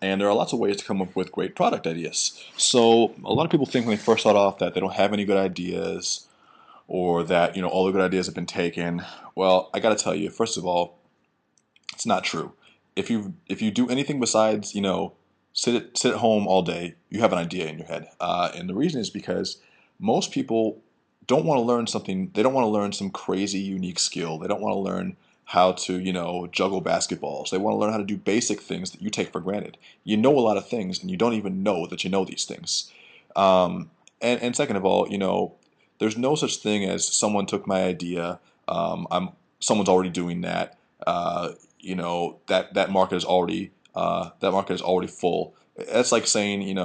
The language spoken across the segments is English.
And there are lots of ways to come up with great product ideas. So a lot of people think when they first start off that they don't have any good ideas or that, all the good ideas have been taken. Well, I got to tell you, first of all, it's not true. If you do anything besides, sit at home all day, you have an idea in your head. And the reason is because most people don't want to learn something. They don't want to learn some crazy, unique skill. They don't want to learn how to, juggle basketballs. They want to learn how to do basic things that you take for granted. You know a lot of things, and you don't even know that you know these things. Um, and second of all, there's no such thing as someone took my idea. I'm Someone's already doing that. That market is already full. That's like saying,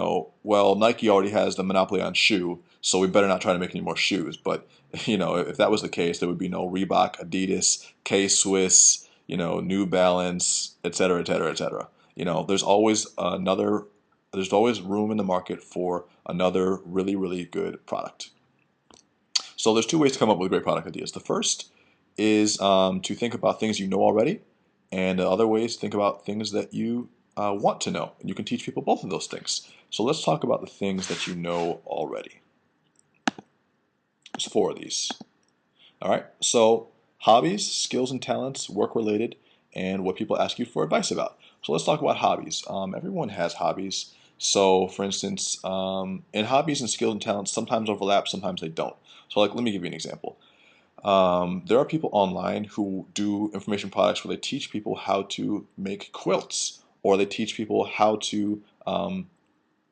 well, Nike already has the monopoly on shoe, so we better not try to make any more shoes. But if that was the case, there would be no Reebok, Adidas, K Swiss, New Balance, et cetera, et cetera, et cetera. There's always room in the market for another really, really good product. So there's two ways to come up with great product ideas. The first is to think about things you know already, and the other way is to think about things that you want to know. And you can teach people both of those things. So let's talk about the things that you know already. There's four of these. All right. So hobbies, skills and talents, work related, and what people ask you for advice about. So let's talk about hobbies. Everyone has hobbies. So, for instance, in hobbies and skills and talents, sometimes overlap, sometimes they don't. So, like, let me give you an example. There are people online who do information products where they teach people how to make quilts, or they teach people how to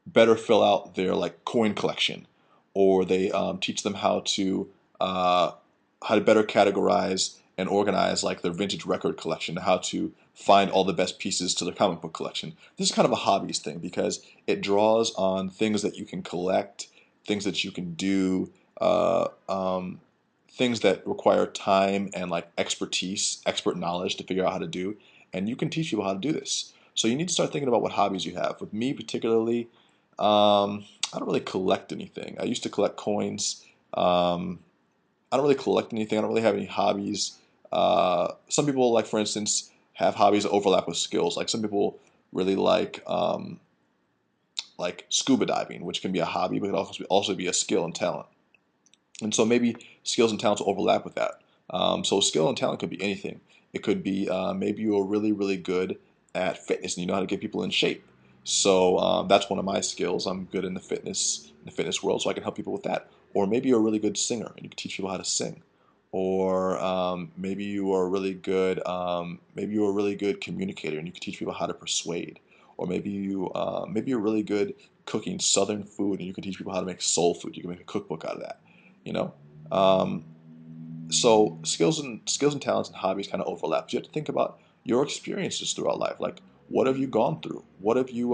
better fill out their like coin collection, or they teach them uh, how to better categorize and organize like their vintage record collection, how to find all the best pieces to their comic book collection. This is kind of a hobbies thing because it draws on things that you can collect, things that you can do, things that require time and like expertise, expert knowledge to figure out how to do, and you can teach people how to do this. So you need to start thinking about what hobbies you have. With me particularly, I don't really collect anything. I used to collect coins. I don't really collect anything. I don't really have any hobbies. Some people, like for instance, have hobbies that overlap with skills. Like some people really like scuba diving, which can be a hobby, but it can also be a skill and talent. And so maybe skills and talents overlap with that. So skill and talent could be anything. It could be maybe you're really, really good at fitness and you know how to get people in shape. So that's one of my skills. I'm good in the fitness world, so I can help people with that. Or maybe you're a really good singer and you can teach people how to sing. Or maybe you're a really good communicator and you can teach people how to persuade. Or maybe you're really good cooking Southern food and you can teach people how to make soul food. You can make a cookbook out of that you know um, so skills and talents and hobbies kind of overlap. You have to think about your experiences throughout life, like what have you gone through, what have you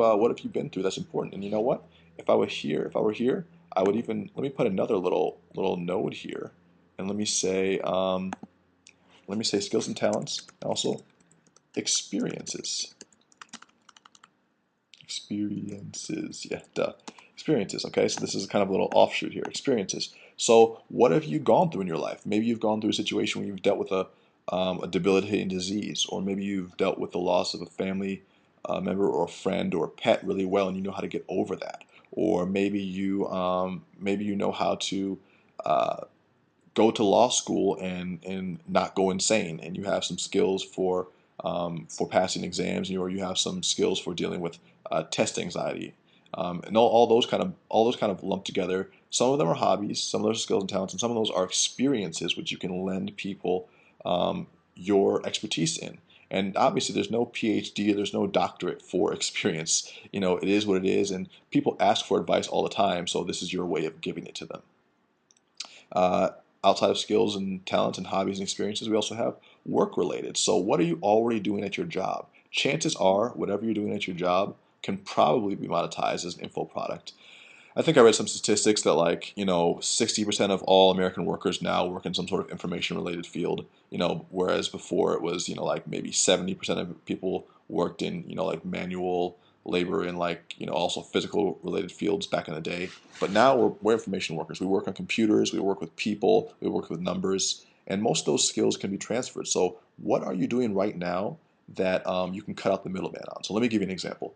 been through that's important. And you know what, if I were here I would even let me put another little node here, and let me say skills and talents, and also experiences. Experiences, yeah, duh. Experiences, okay? So this is kind of a little offshoot here. Experiences. So what have you gone through in your life? Maybe you've gone through a situation where you've dealt with a debilitating disease, or maybe you've dealt with the loss of a family member or a friend or a pet really well, and you know how to get over that. Or maybe you know how to uh, go to law school and not go insane, and you have some skills for passing exams, or you have some skills for dealing with test anxiety, and all those kind of lumped together. Some of them are hobbies, some of those are skills and talents, and some of those are experiences which you can lend people your expertise in. And obviously, there's no PhD, there's no doctorate for experience. It is what it is, and people ask for advice all the time. So this is your way of giving it to them. Uh, Outside of skills and talents and hobbies and experiences, we also have work related. So, what are you already doing at your job? Chances are, whatever you're doing at your job can probably be monetized as an info product. I think I read some statistics that 60% of all American workers now work in some sort of information related field, whereas before it was, like maybe 70% of people worked in, like manual labor and also physical related fields back in the day. But now we're information workers. We work on computers, we work with people, we work with numbers, and most of those skills can be transferred. So what are you doing right now that you can cut out the middleman on? So let me give you an example.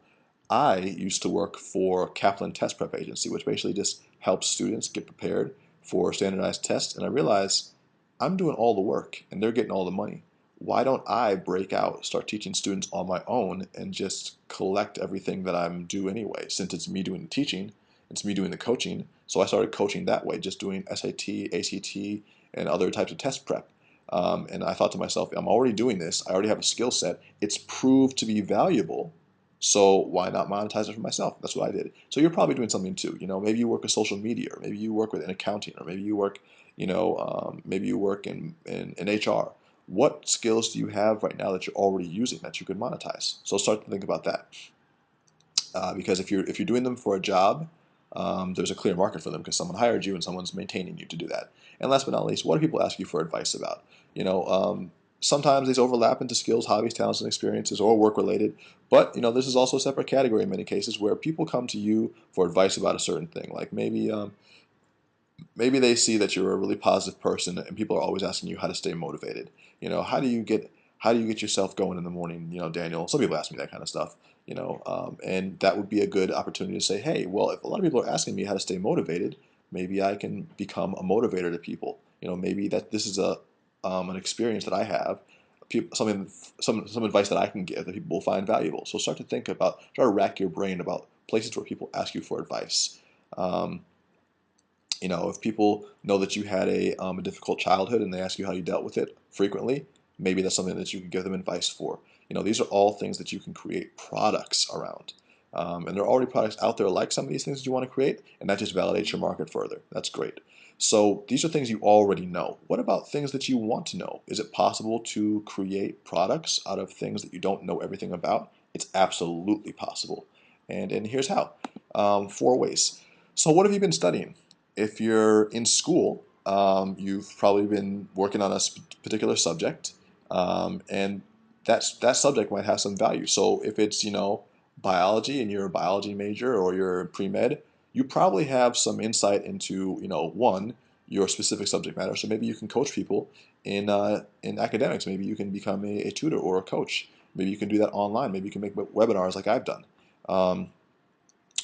I used to work for Kaplan Test Prep Agency, which basically just helps students get prepared for standardized tests. And I realized I'm doing all the work and they're getting all the money. Why don't I break out, start teaching students on my own, and just collect everything that I'm due anyway? Since it's me doing the teaching, it's me doing the coaching. So I started coaching that way, just doing SAT, ACT, and other types of test prep. And I thought to myself, I'm already doing this. I already have a skill set. It's proved to be valuable, so why not monetize it for myself? That's what I did. So you're probably doing something too. Maybe you work with social media, or maybe you work with in accounting, or maybe you work, maybe you work in HR. What skills do you have right now that you're already using that you could monetize? So start to think about that. Because if you're doing them for a job, there's a clear market for them because someone hired you and someone's maintaining you to do that. And last but not least, what do people ask you for advice about? You know, sometimes these overlap into skills, hobbies, talents, and experiences, or work related. But this is also a separate category in many cases where people come to you for advice about a certain thing. Like maybe they see that you're a really positive person and people are always asking you how to stay motivated. How do you get yourself going in the morning, Daniel? Some people ask me that kind of stuff. And that would be a good opportunity to say, hey, well, if a lot of people are asking me how to stay motivated, maybe I can become a motivator to people. Maybe that this is an experience that I have, some advice that I can give that people will find valuable. So try to rack your brain about places where people ask you for advice. Um, if people know that you had a difficult childhood and they ask you how you dealt with it frequently, maybe that's something that you can give them advice for. These are all things that you can create products around. And there are already products out there like some of these things that you want to create, and that just validates your market further. That's great. So these are things you already know. What about things that you want to know? Is it possible to create products out of things that you don't know everything about? It's absolutely possible. And here's how. 4 ways. So what have you been studying? If you're in school, you've probably been working on a particular subject, and that subject might have some value. So if it's biology and you're a biology major or you're pre-med, you probably have some insight into one, your specific subject matter. So maybe you can coach people in academics. Maybe you can become a tutor or a coach. Maybe you can do that online. Maybe you can make webinars like I've done.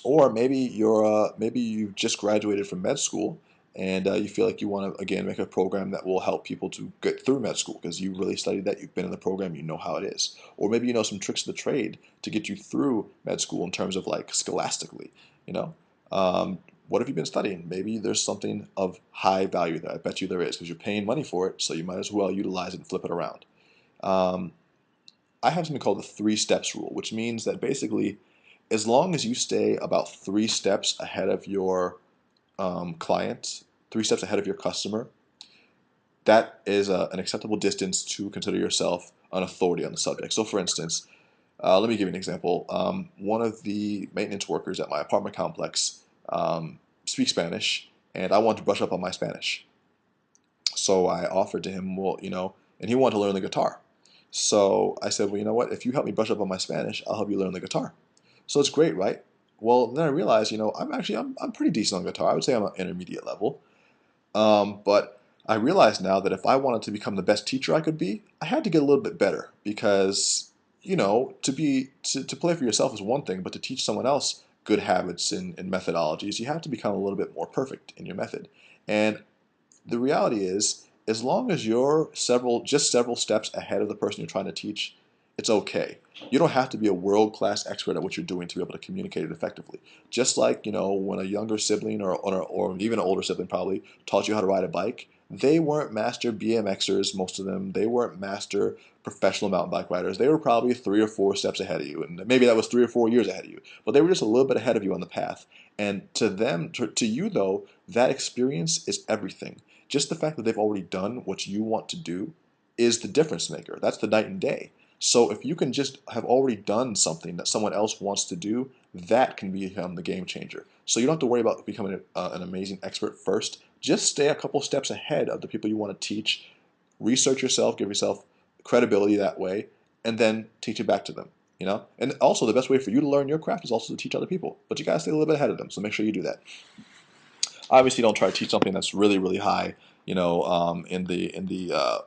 Or maybe you just graduated from med school and you feel like you want to again make a program that will help people to get through med school because you really studied that, you've been in the program, you know how it is. Or maybe you know some tricks of the trade to get you through med school in terms of like scholastically. You know, what have you been studying? Maybe there's something of high value there. I bet you there is because you're paying money for it, so you might as well utilize it and flip it around. Um, I have something called the 3 steps rule, which means that basically, as long as you stay about 3 steps ahead of your client, 3 steps ahead of your customer, that is an acceptable distance to consider yourself an authority on the subject. So, for instance, let me give you an example. One of the maintenance workers at my apartment complex speaks Spanish, and I want to brush up on my Spanish. So I offered to him, well, and he wanted to learn the guitar. So I said, well, you know what? If you help me brush up on my Spanish, I'll help you learn the guitar. So it's great, right? Well, then I realized, I'm pretty decent on guitar. I would say I'm an intermediate level. But I realize now that if I wanted to become the best teacher I could be, I had to get a little bit better because, to play for yourself is one thing, but to teach someone else good habits and methodologies, you have to become a little bit more perfect in your method. And the reality is, as long as you're several steps ahead of the person you're trying to teach, it's okay. You don't have to be a world-class expert at what you're doing to be able to communicate it effectively. Just like, when a younger sibling or even an older sibling probably taught you how to ride a bike, they weren't master BMXers, most of them. They weren't master professional mountain bike riders. They were probably 3 or 4 steps ahead of you. And maybe that was 3 or 4 years ahead of you. But they were just a little bit ahead of you on the path. And to you though, that experience is everything. Just the fact that they've already done what you want to do is the difference maker. That's the night and day. So if you can just have already done something that someone else wants to do, that can become the game changer. So you don't have to worry about becoming an amazing expert first. Just stay a couple steps ahead of the people you want to teach. Research yourself, give yourself credibility that way, and then teach it back to them. And also the best way for you to learn your craft is also to teach other people. But you gotta stay a little bit ahead of them. So make sure you do that. Obviously, don't try to teach something that's really, really high. In the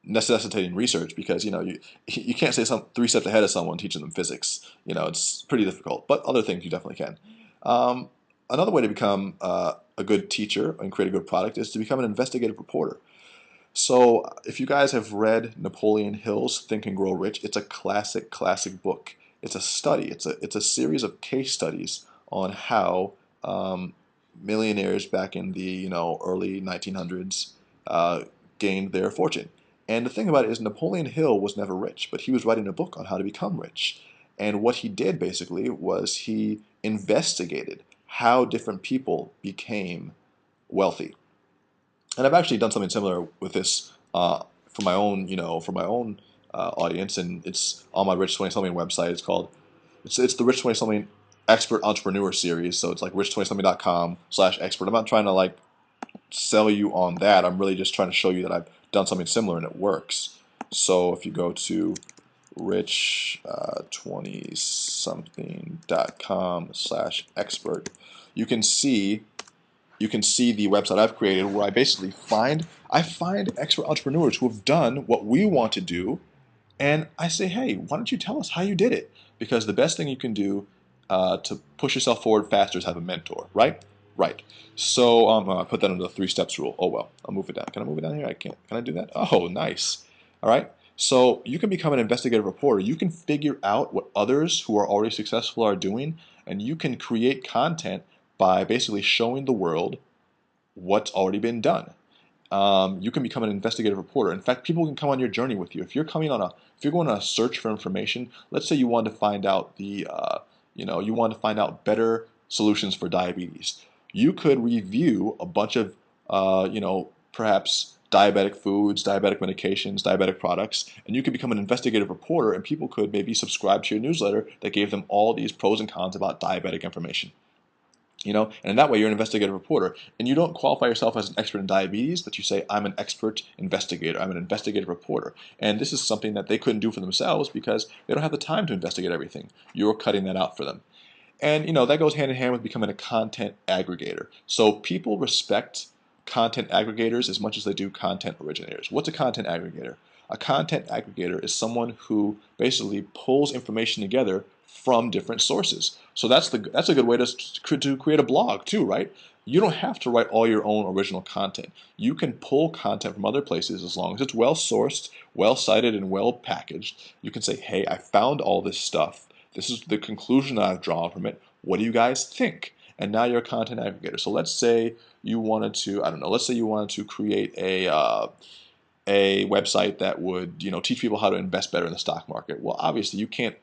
necessitating research because you can't say some 3 steps ahead of someone teaching them physics. It's pretty difficult, but other things you definitely can. Um, Another way to become a good teacher and create a good product is to become an investigative reporter. So if you guys have read Napoleon Hill's Think and Grow Rich, it's a classic book. It's a study. It's a series of case studies on how millionaires back in the early 1900s gained their fortune. And the thing about it is Napoleon Hill was never rich, but he was writing a book on how to become rich. And what he did basically was he investigated how different people became wealthy. And I've actually done something similar with this for my own audience, and it's on my Rich 20 Something website. It's the Rich 20 Something Expert Entrepreneur Series. So it's like rich20something.com/expert. I'm not trying to like sell you on that. I'm really just trying to show you that I've done something similar and it works. So if you go to rich20something.com/expert, you can see the website I've created where I find expert entrepreneurs who have done what we want to do, and I say, hey, why don't you tell us how you did it? Because the best thing you can do to push yourself forward faster is have a mentor, right? Right. So I put that under the 3 steps rule. Oh well, I'll move it down. Can I move it down here? I can't. Can I do that? Oh, nice. All right. So you can become an investigative reporter. You can figure out what others who are already successful are doing, and you can create content by basically showing the world what's already been done. You can become an investigative reporter. In fact, people can come on your journey with you. If you're going on a search for information, let's say you want to find out you want to find out better solutions for diabetes. You could review a bunch of, perhaps diabetic foods, diabetic medications, diabetic products, and you could become an investigative reporter, and people could maybe subscribe to your newsletter that gave them all these pros and cons about diabetic information. And in that way you're an investigative reporter, and you don't qualify yourself as an expert in diabetes, but you say I'm an expert investigator, I'm an investigative reporter. And this is something that they couldn't do for themselves because they don't have the time to investigate everything. You're cutting that out for them. And that goes hand in hand with becoming a content aggregator. So people respect content aggregators as much as they do content originators. What's a content aggregator? A content aggregator is someone who basically pulls information together from different sources. So that's a good way to create a blog too, right? You don't have to write all your own original content. You can pull content from other places as long as it's well sourced, well cited, and well packaged. You can say, hey, I found all this stuff. This is the conclusion that I've drawn from it. What do you guys think? And now you're a content aggregator. So let's say you wanted to, I don't know, let's say you wanted to create a website that would teach people how to invest better in the stock market. Well, obviously you can't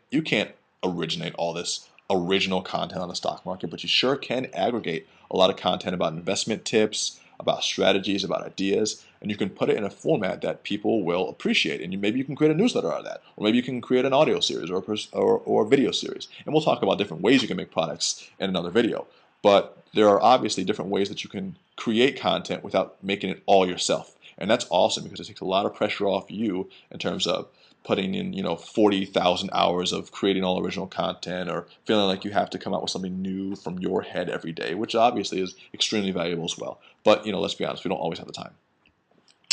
originate all this original content on the stock market, but you sure can aggregate a lot of content about investment tips, about strategies, about ideas, and you can put it in a format that people will appreciate. And maybe you can create a newsletter out of that, or maybe you can create an audio series or a video series. And we'll talk about different ways you can make products in another video. But there are obviously different ways that you can create content without making it all yourself. And that's awesome because it takes a lot of pressure off you in terms of putting in 40,000 hours of creating all original content, or feeling like you have to come out with something new from your head every day, which obviously is extremely valuable as well. But let's be honest, we don't always have the time.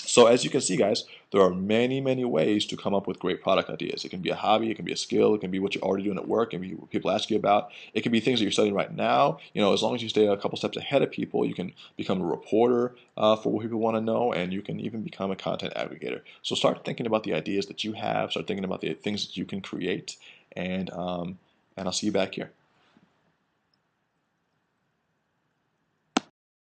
So as you can see, guys, there are many ways to come up with great product ideas. It can be a hobby, it can be a skill, it can be what you're already doing at work, it can be what people ask you about. It can be things that you're studying right now. As long as you stay a couple steps ahead of people, you can become a reporter for what people want to know, and you can even become a content aggregator. So start thinking about the ideas that you have, start thinking about the things that you can create, and I'll see you back here.